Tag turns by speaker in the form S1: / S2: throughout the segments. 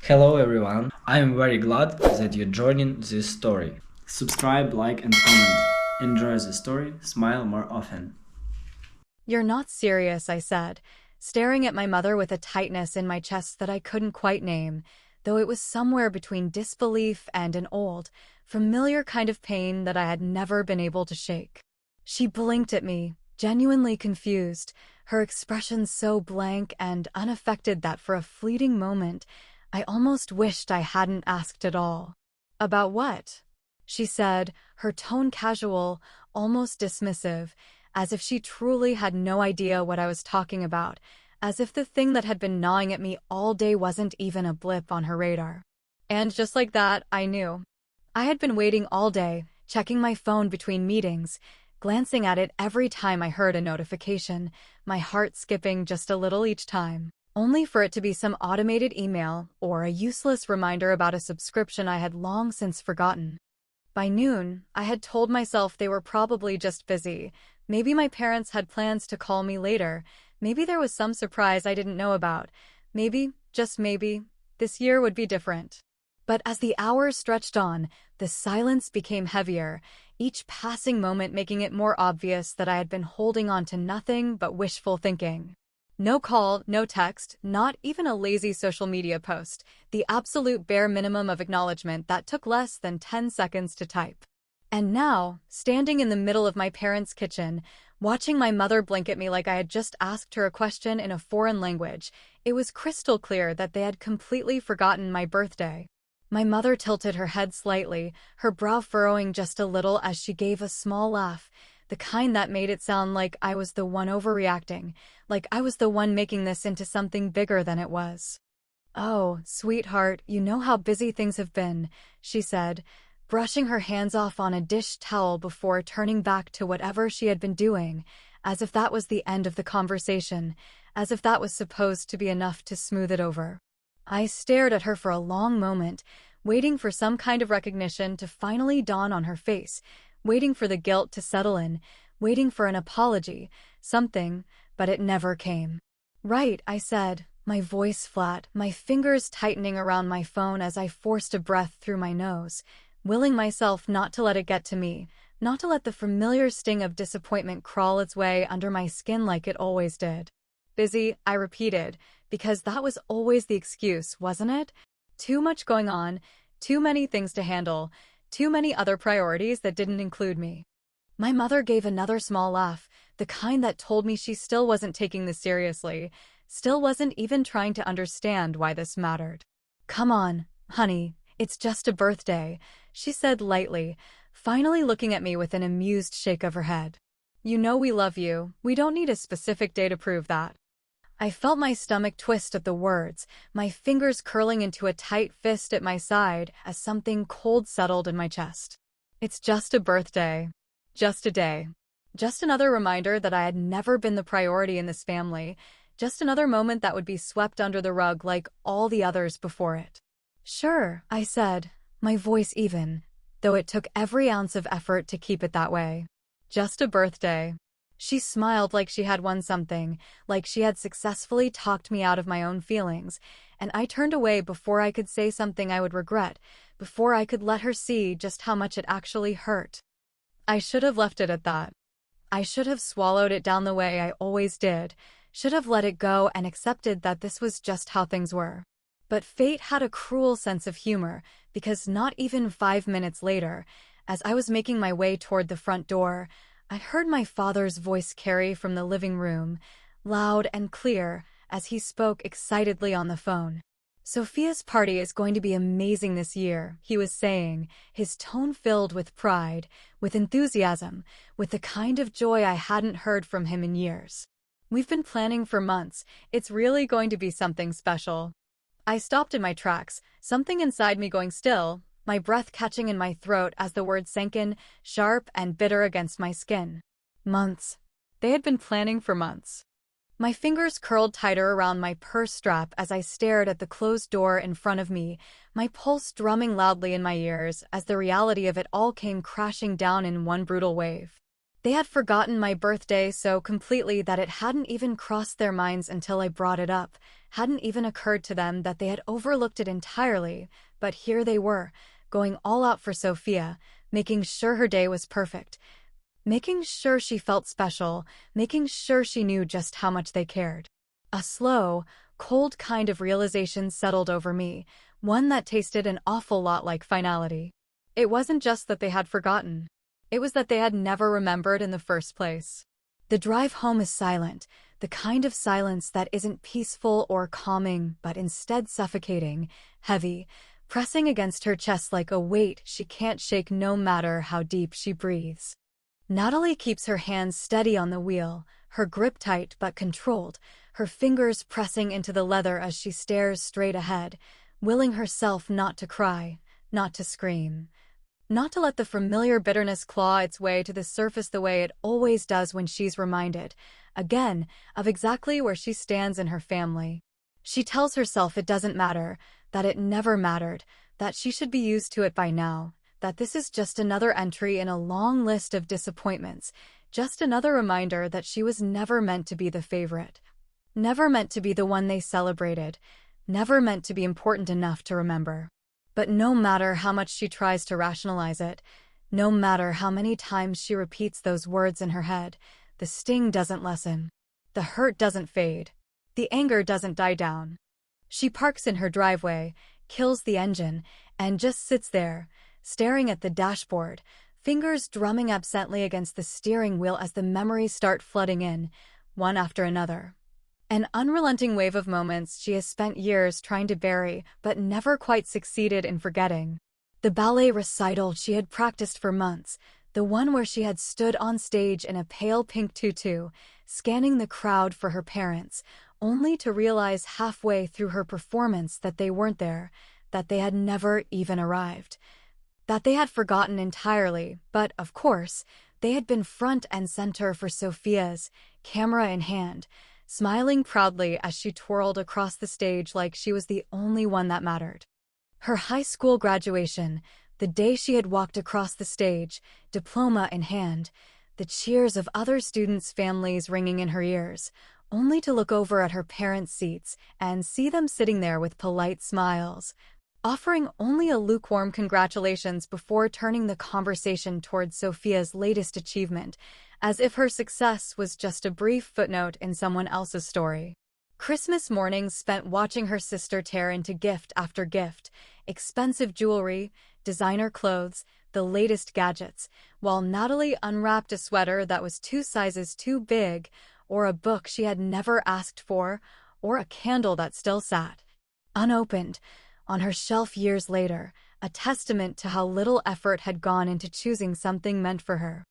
S1: Hello everyone, I am very glad that you're joining this story. Subscribe, like and comment. Enjoy the story, smile more often.
S2: "You're not serious," I said, staring at my mother with a tightness in my chest that I couldn't quite name, though it was somewhere between disbelief and an old, familiar kind of pain that I had never been able to shake. She blinked at me, genuinely confused, her expression so blank and unaffected that for a fleeting moment, I almost wished I hadn't asked at all. "About what?" she said, her tone casual, almost dismissive, as if she truly had no idea what I was talking about, as if the thing that had been gnawing at me all day wasn't even a blip on her radar. And just like that, I knew. I had been waiting all day, checking my phone between meetings, glancing at it every time I heard a notification, my heart skipping just a little each time, only for it to be some automated email or a useless reminder about a subscription I had long since forgotten. By noon, I had told myself they were probably just busy. Maybe my parents had plans to call me later. Maybe there was some surprise I didn't know about. Maybe, just maybe, this year would be different. But as the hours stretched on, the silence became heavier, each passing moment making it more obvious that I had been holding on to nothing but wishful thinking. No call, no text, not even a lazy social media post, the absolute bare minimum of acknowledgement that took less than 10 seconds to type. And now, standing in the middle of my parents' kitchen, watching my mother blink at me like I had just asked her a question in a foreign language, it was crystal clear that they had completely forgotten my birthday. My mother tilted her head slightly, her brow furrowing just a little as she gave a small laugh, the kind that made it sound like I was the one overreacting, like I was the one making this into something bigger than it was. "Oh, sweetheart, you know how busy things have been," she said, brushing her hands off on a dish towel before turning back to whatever she had been doing, as if that was the end of the conversation, as if that was supposed to be enough to smooth it over. I stared at her for a long moment, waiting for some kind of recognition to finally dawn on her face, waiting for the guilt to settle in, waiting for an apology, something, but it never came. "Right," I said, my voice flat, my fingers tightening around my phone as I forced a breath through my nose, willing myself not to let it get to me, not to let the familiar sting of disappointment crawl its way under my skin like it always did. "Busy," I repeated, because that was always the excuse, wasn't it? Too much going on, too many things to handle, too many other priorities that didn't include me. My mother gave another small laugh, the kind that told me she still wasn't taking this seriously, still wasn't even trying to understand why this mattered. "Come on, honey, it's just a birthday," she said lightly, finally looking at me with an amused shake of her head. "You know we love you, we don't need a specific day to prove that." I felt my stomach twist at the words, my fingers curling into a tight fist at my side as something cold settled in my chest. It's just a birthday. Just a day. Just another reminder that I had never been the priority in this family. Just another moment that would be swept under the rug like all the others before it. "Sure," I said, my voice even, though it took every ounce of effort to keep it that way. "Just a birthday." She smiled like she had won something, like she had successfully talked me out of my own feelings, and I turned away before I could say something I would regret, before I could let her see just how much it actually hurt. I should have left it at that. I should have swallowed it down the way I always did, should have let it go and accepted that this was just how things were. But fate had a cruel sense of humor, because not even 5 minutes later, as I was making my way toward the front door, I heard my father's voice carry from the living room, loud and clear, as he spoke excitedly on the phone. "Sophia's party is going to be amazing this year," he was saying, his tone filled with pride, with enthusiasm, with the kind of joy I hadn't heard from him in years. "We've been planning for months. It's really going to be something special." I stopped in my tracks, something inside me going still, my breath catching in my throat as the words sank in, sharp and bitter against my skin. Months. They had been planning for months. My fingers curled tighter around my purse strap as I stared at the closed door in front of me, my pulse drumming loudly in my ears as the reality of it all came crashing down in one brutal wave. They had forgotten my birthday so completely that it hadn't even crossed their minds until I brought it up, hadn't even occurred to them that they had overlooked it entirely, but here they were, going all out for Sophia, making sure her day was perfect, making sure she felt special, making sure she knew just how much they cared. A slow, cold kind of realization settled over me, one that tasted an awful lot like finality. It wasn't just that they had forgotten. It was that they had never remembered in the first place. The drive home is silent, the kind of silence that isn't peaceful or calming, but instead suffocating, heavy, pressing against her chest like a weight she can't shake no matter how deep she breathes. Natalie keeps her hands steady on the wheel, her grip tight but controlled, her fingers pressing into the leather as she stares straight ahead, willing herself not to cry, not to scream, not to let the familiar bitterness claw its way to the surface the way it always does when she's reminded, again, of exactly where she stands in her family. She tells herself it doesn't matter, that it never mattered, that she should be used to it by now, that this is just another entry in a long list of disappointments, just another reminder that she was never meant to be the favorite, never meant to be the one they celebrated, never meant to be important enough to remember. But no matter how much she tries to rationalize it, no matter how many times she repeats those words in her head, the sting doesn't lessen. The hurt doesn't fade. The anger doesn't die down. She parks in her driveway, kills the engine, and just sits there, staring at the dashboard, fingers drumming absently against the steering wheel as the memories start flooding in, one after another. An unrelenting wave of moments she has spent years trying to bury but never quite succeeded in forgetting. The ballet recital she had practiced for months, the one where she had stood on stage in a pale pink tutu, scanning the crowd for her parents, only to realize halfway through her performance that they weren't there, that they had never even arrived, that they had forgotten entirely, but, of course, they had been front and center for Sophia's, camera in hand, smiling proudly as she twirled across the stage like she was the only one that mattered. Her high school graduation, the day she had walked across the stage, diploma in hand, the cheers of other students' families ringing in her ears, only to look over at her parents' seats and see them sitting there with polite smiles, offering only a lukewarm congratulations before turning the conversation towards Sophia's latest achievement, as if her success was just a brief footnote in someone else's story. Christmas mornings spent watching her sister tear into gift after gift, expensive jewelry, designer clothes, the latest gadgets, while Natalie unwrapped a sweater that was 2 sizes too big, or a book she had never asked for, or a candle that still sat unopened on her shelf years later, a testament to how little effort had gone into choosing something meant for her.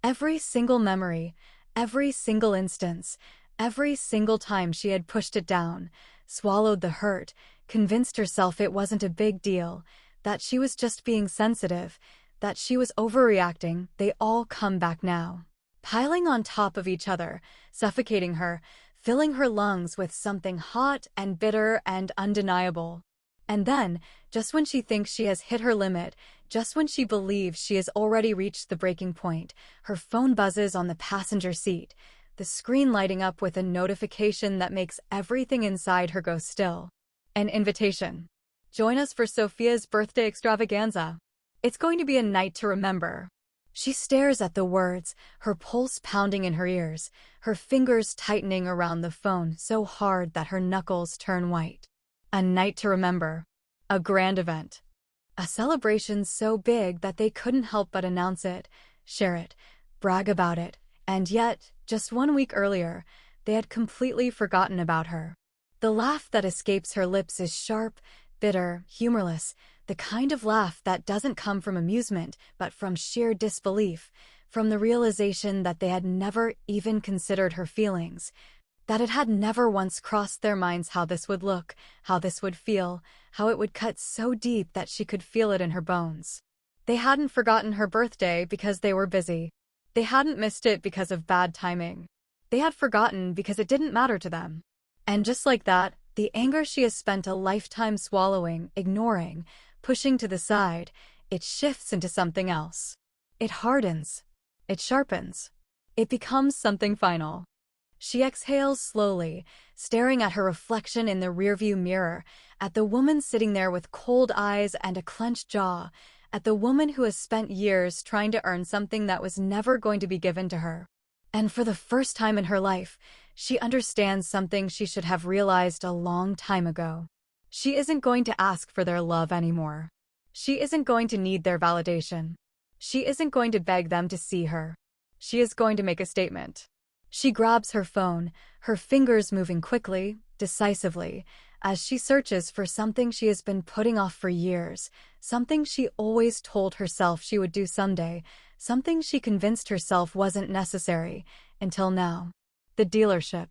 S2: Every single memory, every single instance, every single time she had pushed it down, swallowed the hurt, convinced herself it wasn't a big deal, that she was just being sensitive, that she was overreacting, they all come back now, piling on top of each other, suffocating her, filling her lungs with something hot and bitter and undeniable. And then, just when she thinks she has hit her limit, just when she believes she has already reached the breaking point, her phone buzzes on the passenger seat, the screen lighting up with a notification that makes everything inside her go still. An invitation. Join us for Sophia's birthday extravaganza. It's going to be a night to remember. She stares at the words, her pulse pounding in her ears, her fingers tightening around the phone so hard that her knuckles turn white. A night to remember. A grand event. A celebration so big that they couldn't help but announce it, share it, brag about it, and yet, just 1 week earlier, they had completely forgotten about her. The laugh that escapes her lips is sharp, bitter, humorless, the kind of laugh that doesn't come from amusement but from sheer disbelief, from the realization that they had never even considered her feelings, that it had never once crossed their minds how this would look, how this would feel, how it would cut so deep that she could feel it in her bones. They hadn't forgotten her birthday because they were busy. They hadn't missed it because of bad timing. They had forgotten because it didn't matter to them. And just like that, the anger she has spent a lifetime swallowing, ignoring, pushing to the side, it shifts into something else. It hardens. It sharpens. It becomes something final. She exhales slowly, staring at her reflection in the rearview mirror, at the woman sitting there with cold eyes and a clenched jaw, at the woman who has spent years trying to earn something that was never going to be given to her. And for the first time in her life, she understands something she should have realized a long time ago. She isn't going to ask for their love anymore. She isn't going to need their validation. She isn't going to beg them to see her. She is going to make a statement. She grabs her phone, her fingers moving quickly, decisively, as she searches for something she has been putting off for years, something she always told herself she would do someday, something she convinced herself wasn't necessary, until now. The dealership.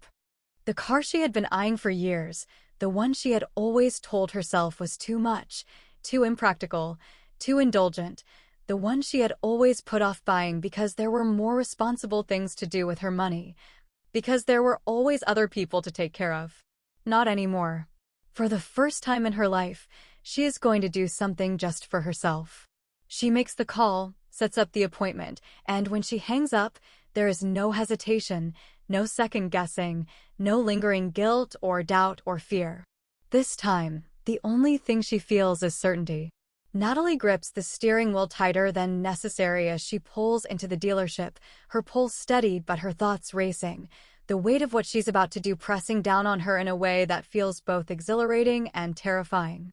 S2: The car she had been eyeing for years, the one she had always told herself was too much, too impractical, too indulgent, the one she had always put off buying because there were more responsible things to do with her money, because there were always other people to take care of. Not anymore. For the first time in her life, she is going to do something just for herself. She makes the call, sets up the appointment, and when she hangs up, there is no hesitation, no second-guessing, no lingering guilt or doubt or fear. This time, the only thing she feels is certainty. Natalie grips the steering wheel tighter than necessary as she pulls into the dealership, her pulse steady but her thoughts racing, the weight of what she's about to do pressing down on her in a way that feels both exhilarating and terrifying.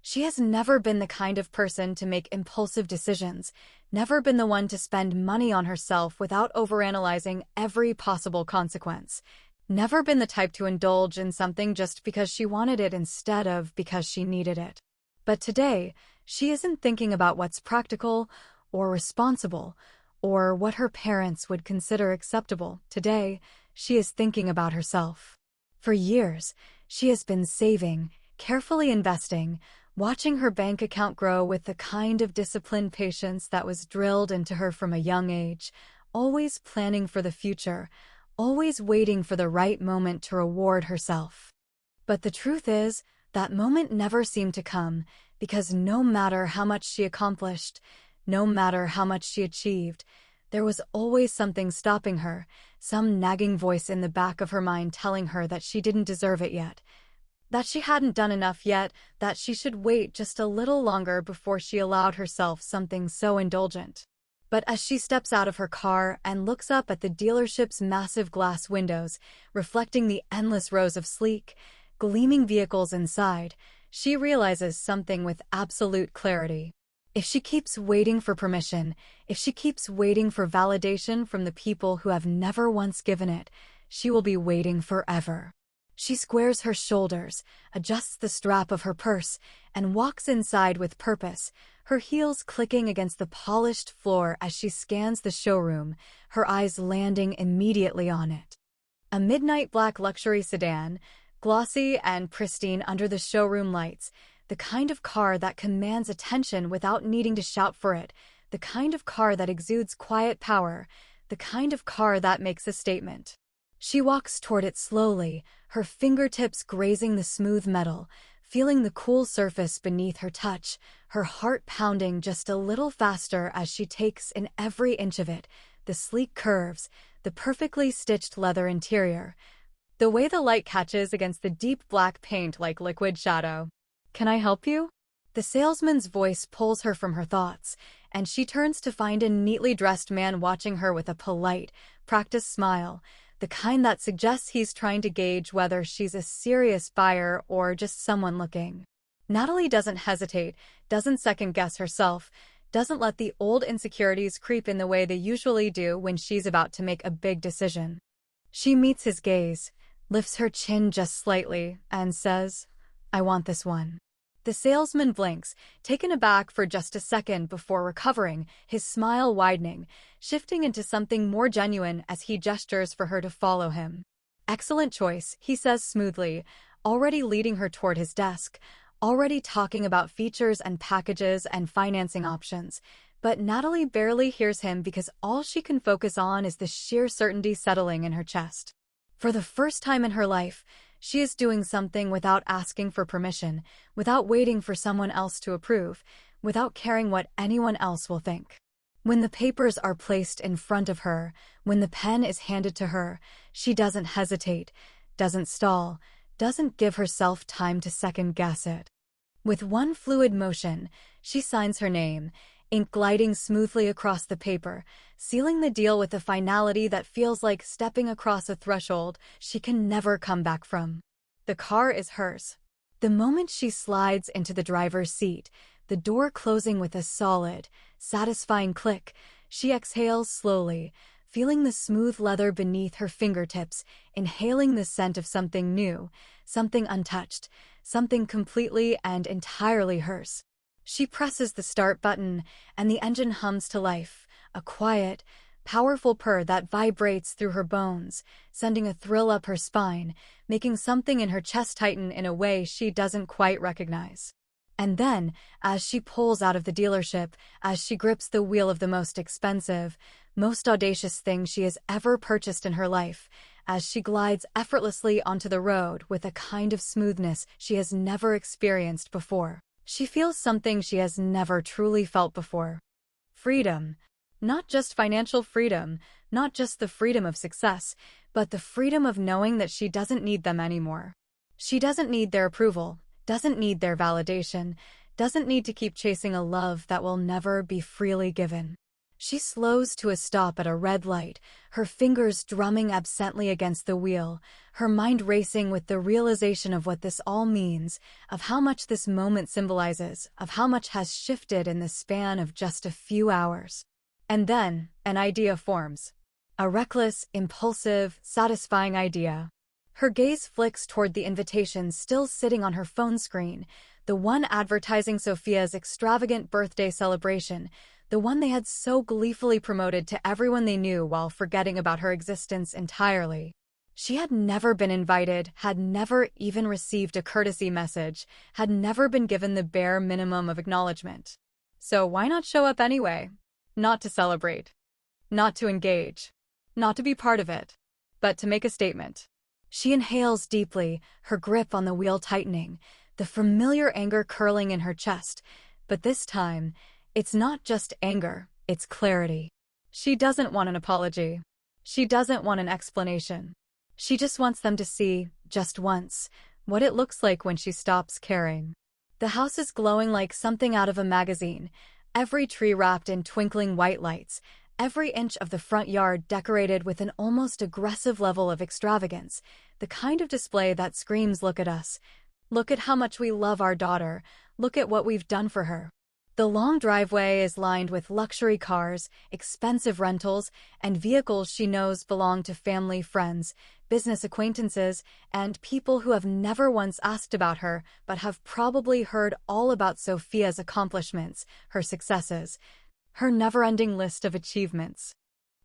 S2: She has never been the kind of person to make impulsive decisions, never been the one to spend money on herself without overanalyzing every possible consequence, never been the type to indulge in something just because she wanted it instead of because she needed it. But today, she isn't thinking about what's practical or responsible or what her parents would consider acceptable. Today, she is thinking about herself. For years, she has been saving, carefully investing, watching her bank account grow with the kind of disciplined patience that was drilled into her from a young age, always planning for the future, always waiting for the right moment to reward herself. But the truth is, that moment never seemed to come, because no matter how much she accomplished, no matter how much she achieved, there was always something stopping her, some nagging voice in the back of her mind telling her that she didn't deserve it yet, that she hadn't done enough yet, that she should wait just a little longer before she allowed herself something so indulgent. But as she steps out of her car and looks up at the dealership's massive glass windows, reflecting the endless rows of sleek, gleaming vehicles inside, she realizes something with absolute clarity. If she keeps waiting for permission, if she keeps waiting for validation from the people who have never once given it, she will be waiting forever. She squares her shoulders, adjusts the strap of her purse, and walks inside with purpose, her heels clicking against the polished floor as she scans the showroom, her eyes landing immediately on it. A midnight black luxury sedan, glossy and pristine under the showroom lights, the kind of car that commands attention without needing to shout for it, the kind of car that exudes quiet power, the kind of car that makes a statement. She walks toward it slowly, her fingertips grazing the smooth metal, feeling the cool surface beneath her touch, her heart pounding just a little faster as she takes in every inch of it, the sleek curves, the perfectly stitched leather interior, the way the light catches against the deep black paint like liquid shadow. "Can I help you?" The salesman's voice pulls her from her thoughts, and she turns to find a neatly dressed man watching her with a polite, practiced smile, the kind that suggests he's trying to gauge whether she's a serious buyer or just someone looking. Natalie doesn't hesitate, doesn't second-guess herself, doesn't let the old insecurities creep in the way they usually do when she's about to make a big decision. She meets his gaze, lifts her chin just slightly, and says, "I want this one." The salesman blinks, taken aback for just a second before recovering, his smile widening, shifting into something more genuine as he gestures for her to follow him. "Excellent choice," he says smoothly, already leading her toward his desk, already talking about features and packages and financing options. But Natalie barely hears him because all she can focus on is the sheer certainty settling in her chest. For the first time in her life, she is doing something without asking for permission, without waiting for someone else to approve, without caring what anyone else will think. When the papers are placed in front of her, when the pen is handed to her, she doesn't hesitate, doesn't stall, doesn't give herself time to second-guess it. With one fluid motion, she signs her name, ink gliding smoothly across the paper, sealing the deal with a finality that feels like stepping across a threshold she can never come back from. The car is hers. The moment she slides into the driver's seat, the door closing with a solid, satisfying click, she exhales slowly, feeling the smooth leather beneath her fingertips, inhaling the scent of something new, something untouched, something completely and entirely hers. She presses the start button, and the engine hums to life, a quiet, powerful purr that vibrates through her bones, sending a thrill up her spine, making something in her chest tighten in a way she doesn't quite recognize. And then, as she pulls out of the dealership, as she grips the wheel of the most expensive, most audacious thing she has ever purchased in her life, as she glides effortlessly onto the road with a kind of smoothness she has never experienced before, she feels something she has never truly felt before. Freedom. Not just financial freedom, not just the freedom of success, but the freedom of knowing that she doesn't need them anymore. She doesn't need their approval, doesn't need their validation, doesn't need to keep chasing a love that will never be freely given. She slows to a stop at a red light, her fingers drumming absently against the wheel, her mind racing with the realization of what this all means, of how much this moment symbolizes, of how much has shifted in the span of just a few hours. And then, an idea forms. A reckless, impulsive, satisfying idea. Her gaze flicks toward the invitation still sitting on her phone screen, the one advertising Sophia's extravagant birthday celebration, the one they had so gleefully promoted to everyone they knew while forgetting about her existence entirely. She had never been invited, had never even received a courtesy message, had never been given the bare minimum of acknowledgement. So why not show up anyway? Not to celebrate, not to engage, not to be part of it, but to make a statement. She inhales deeply, her grip on the wheel tightening, the familiar anger curling in her chest, but this time, it's not just anger, it's clarity. She doesn't want an apology. She doesn't want an explanation. She just wants them to see, just once, what it looks like when she stops caring. The house is glowing like something out of a magazine, every tree wrapped in twinkling white lights, every inch of the front yard decorated with an almost aggressive level of extravagance, the kind of display that screams, "Look at us. Look at how much we love our daughter. Look at what we've done for her." The long driveway is lined with luxury cars, expensive rentals, and vehicles she knows belong to family, friends, business acquaintances, and people who have never once asked about her but have probably heard all about Sophia's accomplishments, her successes, her never-ending list of achievements.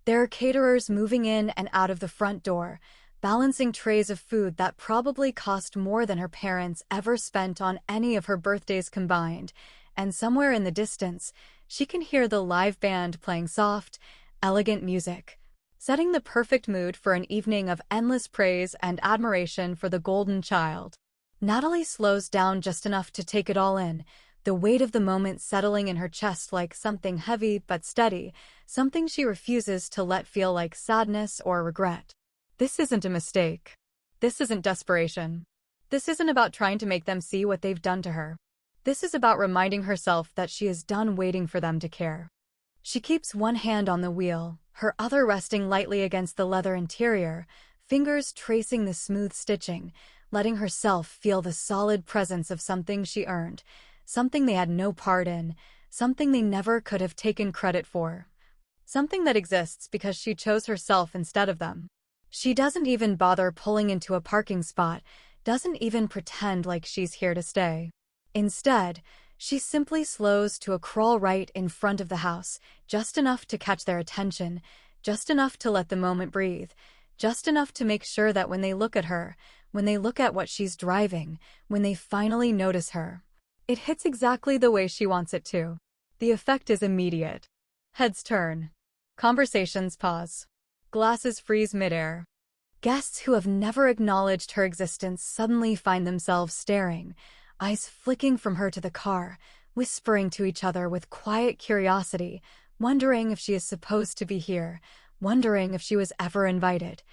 S2: There are caterers moving in and out of the front door, balancing trays of food that probably cost more than her parents ever spent on any of her birthdays combined, and somewhere in the distance, she can hear the live band playing soft, elegant music, setting the perfect mood for an evening of endless praise and admiration for the golden child. Natalie slows down just enough to take it all in, the weight of the moment settling in her chest like something heavy but steady, something she refuses to let feel like sadness or regret. This isn't a mistake. This isn't desperation. This isn't about trying to make them see what they've done to her. This is about reminding herself that she is done waiting for them to care. She keeps one hand on the wheel, her other resting lightly against the leather interior, fingers tracing the smooth stitching, letting herself feel the solid presence of something she earned, something they had no part in, something they never could have taken credit for. Something that exists because she chose herself instead of them. She doesn't even bother pulling into a parking spot, doesn't even pretend like she's here to stay. Instead, she simply slows to a crawl right in front of the house, just enough to catch their attention, just enough to let the moment breathe, just enough to make sure that when they look at her, when they look at what she's driving, when they finally notice her, it hits exactly the way she wants it to. The effect is immediate. Heads turn. Conversations pause. Glasses freeze midair. Guests who have never acknowledged her existence suddenly find themselves staring, eyes flicking from her to the car, whispering to each other with quiet curiosity, wondering if she is supposed to be here, wondering if she was ever invited,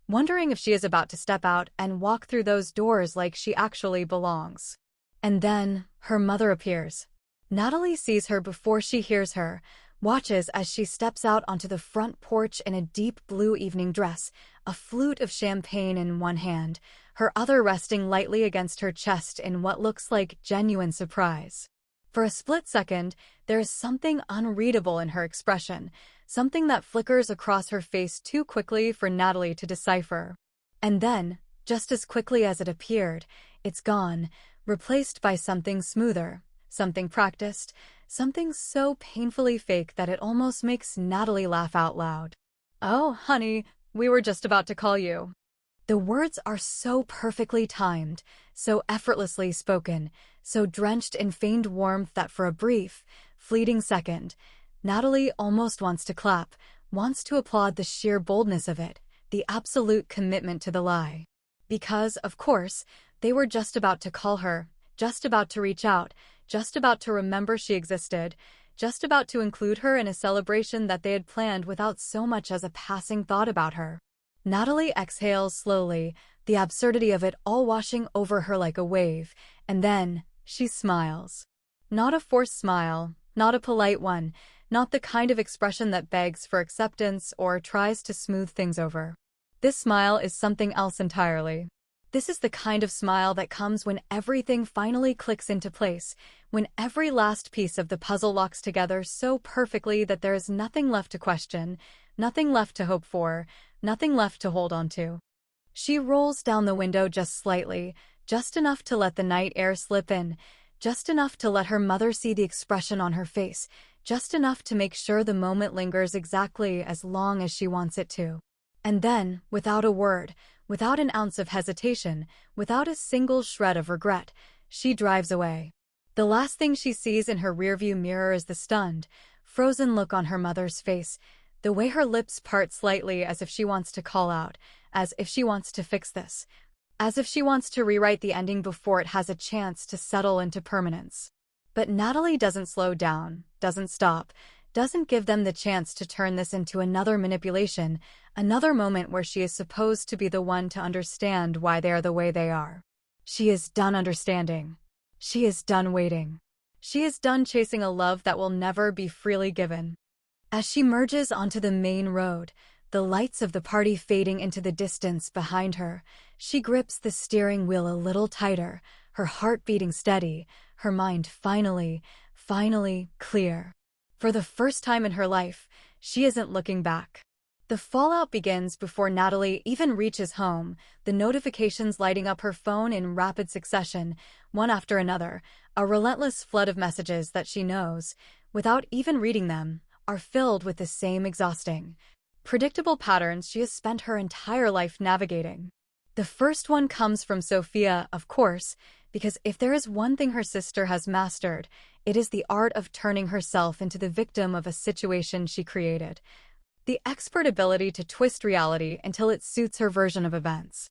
S2: wondering if she is about to step out and walk through those doors like she actually belongs. And then, her mother appears. Natalie sees her before she hears her, watches as she steps out onto the front porch in a deep blue evening dress, a flute of champagne in one hand, her other resting lightly against her chest in what looks like genuine surprise. For a split second, there is something unreadable in her expression, something that flickers across her face too quickly for Natalie to decipher. And then, just as quickly as it appeared, it's gone, replaced by something smoother, something practiced, something so painfully fake that it almost makes Natalie laugh out loud. "Oh, honey, we were just about to call you." The words are so perfectly timed, so effortlessly spoken, so drenched in feigned warmth that for a brief, fleeting second, Natalie almost wants to clap, wants to applaud the sheer boldness of it, the absolute commitment to the lie. Because, of course, they were just about to call her, just about to reach out, just about to remember she existed, just about to include her in a celebration that they had planned without so much as a passing thought about her. Natalie exhales slowly, the absurdity of it all washing over her like a wave, and then she smiles. Not a forced smile, not a polite one, not the kind of expression that begs for acceptance or tries to smooth things over. This smile is something else entirely. This is the kind of smile that comes when everything finally clicks into place, when every last piece of the puzzle locks together so perfectly that there is nothing left to question, nothing left to hope for, nothing left to hold on to. She rolls down the window just slightly, just enough to let the night air slip in, just enough to let her mother see the expression on her face, just enough to make sure the moment lingers exactly as long as she wants it to. And then, without a word, without an ounce of hesitation, without a single shred of regret, she drives away. The last thing she sees in her rearview mirror is the stunned, frozen look on her mother's face, the way her lips part slightly as if she wants to call out, as if she wants to fix this, as if she wants to rewrite the ending before it has a chance to settle into permanence. But Natalie doesn't slow down, doesn't stop, doesn't give them the chance to turn this into another manipulation, another moment where she is supposed to be the one to understand why they are the way they are. She is done understanding. She is done waiting. She is done chasing a love that will never be freely given. As she merges onto the main road, the lights of the party fading into the distance behind her, she grips the steering wheel a little tighter, her heart beating steady, her mind finally clear. For the first time in her life, she isn't looking back. The fallout begins before Natalie even reaches home, the notifications lighting up her phone in rapid succession, one after another, a relentless flood of messages that she knows, without even reading them, are filled with the same exhausting, predictable patterns she has spent her entire life navigating. The first one comes from Sophia, of course, because if there is one thing her sister has mastered, it is the art of turning herself into the victim of a situation she created. The expert ability to twist reality until it suits her version of events.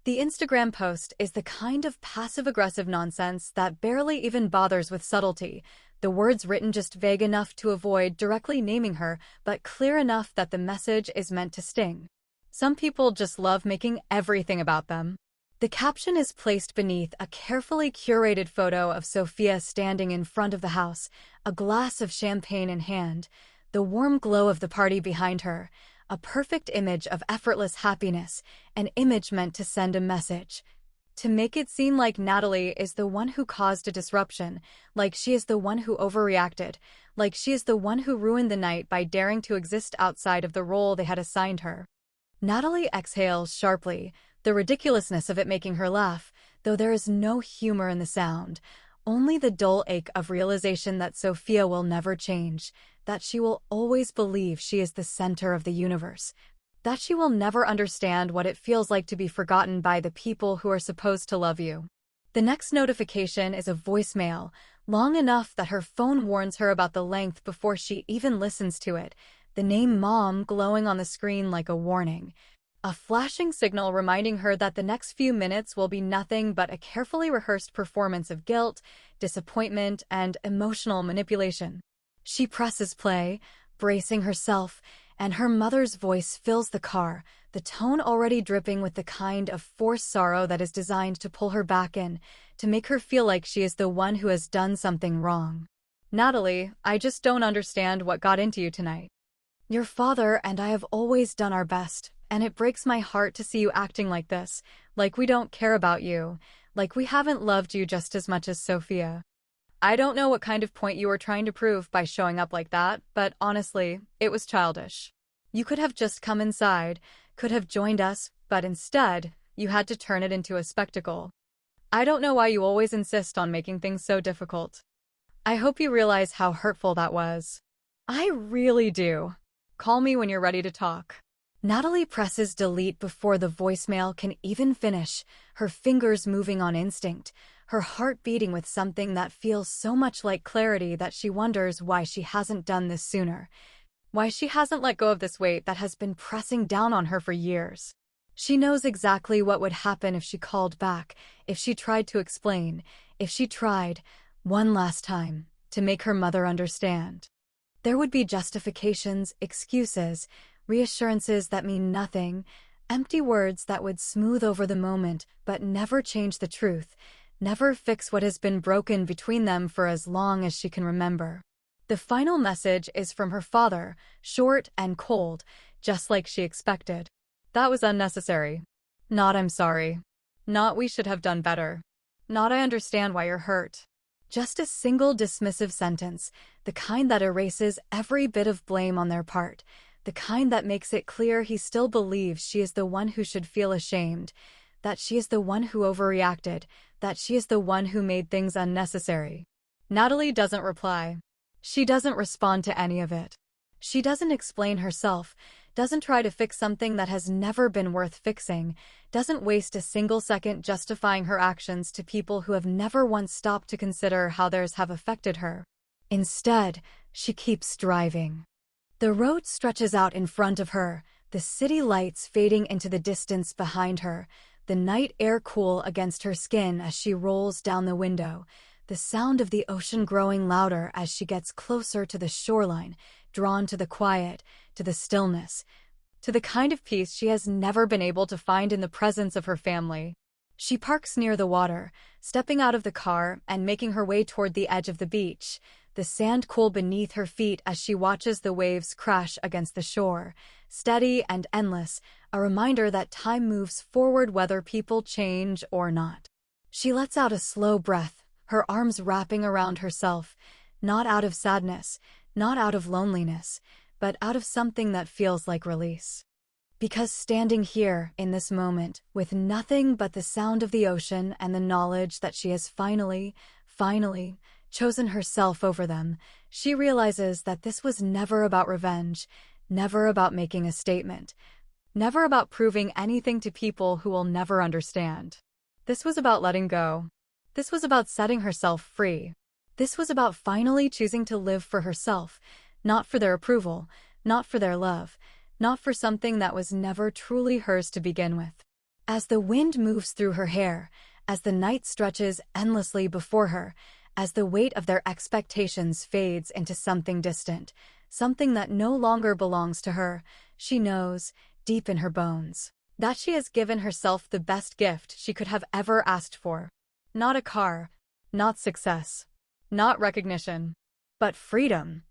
S2: The Instagram post is the kind of passive-aggressive nonsense that barely even bothers with subtlety, the words written just vague enough to avoid directly naming her, but clear enough that the message is meant to sting. Some people just love making everything about them. The caption is placed beneath a carefully curated photo of Sophia standing in front of the house, a glass of champagne in hand, the warm glow of the party behind her, a perfect image of effortless happiness, an image meant to send a message. To make it seem like Natalie is the one who caused a disruption, like she is the one who overreacted, like she is the one who ruined the night by daring to exist outside of the role they had assigned her. Natalie exhales sharply, the ridiculousness of it making her laugh, though there is no humor in the sound, only the dull ache of realization that Sophia will never change, that she will always believe she is the center of the universe, that she will never understand what it feels like to be forgotten by the people who are supposed to love you. The next notification is a voicemail, long enough that her phone warns her about the length before she even listens to it, the name Mom glowing on the screen like a warning. A flashing signal reminding her that the next few minutes will be nothing but a carefully rehearsed performance of guilt, disappointment, and emotional manipulation. She presses play, bracing herself, and her mother's voice fills the car, the tone already dripping with the kind of forced sorrow that is designed to pull her back in, to make her feel like she is the one who has done something wrong. Natalie, I just don't understand what got into you tonight. Your father and I have always done our best, and it breaks my heart to see you acting like this, like we don't care about you, like we haven't loved you just as much as Sophia. I don't know what kind of point you were trying to prove by showing up like that, but honestly, it was childish. You could have just come inside, could have joined us, but instead, you had to turn it into a spectacle. I don't know why you always insist on making things so difficult. I hope you realize how hurtful that was. I really do. Call me when you're ready to talk. Natalie presses delete before the voicemail can even finish, her fingers moving on instinct, her heart beating with something that feels so much like clarity that she wonders why she hasn't done this sooner, why she hasn't let go of this weight that has been pressing down on her for years. She knows exactly what would happen if she called back, if she tried to explain, if she tried, one last time, to make her mother understand. There would be justifications, excuses, reassurances that mean nothing, empty words that would smooth over the moment but never change the truth, never fix what has been broken between them for as long as she can remember. The final message is from her father, short and cold, just like she expected. That was unnecessary. Not I'm sorry. Not we should have done better. Not I understand why you're hurt. Just a single dismissive sentence, the kind that erases every bit of blame on their part, the kind that makes it clear he still believes she is the one who should feel ashamed, that she is the one who overreacted, that she is the one who made things unnecessary. Natalie doesn't reply. She doesn't respond to any of it. She doesn't explain herself, doesn't try to fix something that has never been worth fixing, doesn't waste a single second justifying her actions to people who have never once stopped to consider how theirs have affected her. Instead, she keeps driving. The road stretches out in front of her, the city lights fading into the distance behind her, the night air cool against her skin as she rolls down the window, the sound of the ocean growing louder as she gets closer to the shoreline, drawn to the quiet, to the stillness, to the kind of peace she has never been able to find in the presence of her family. She parks near the water, stepping out of the car and making her way toward the edge of the beach, the sand cool beneath her feet as she watches the waves crash against the shore, steady and endless, a reminder that time moves forward whether people change or not. She lets out a slow breath, her arms wrapping around herself, not out of sadness, not out of loneliness, but out of something that feels like release. Because standing here, in this moment, with nothing but the sound of the ocean and the knowledge that she has finally chosen herself over them, she realizes that this was never about revenge, never about making a statement, never about proving anything to people who will never understand. This was about letting go. This was about setting herself free. This was about finally choosing to live for herself, not for their approval, not for their love, not for something that was never truly hers to begin with. As the wind moves through her hair, as the night stretches endlessly before her, as the weight of their expectations fades into something distant, something that no longer belongs to her, she knows, deep in her bones, that she has given herself the best gift she could have ever asked for. Not a car, not success, not recognition, but freedom.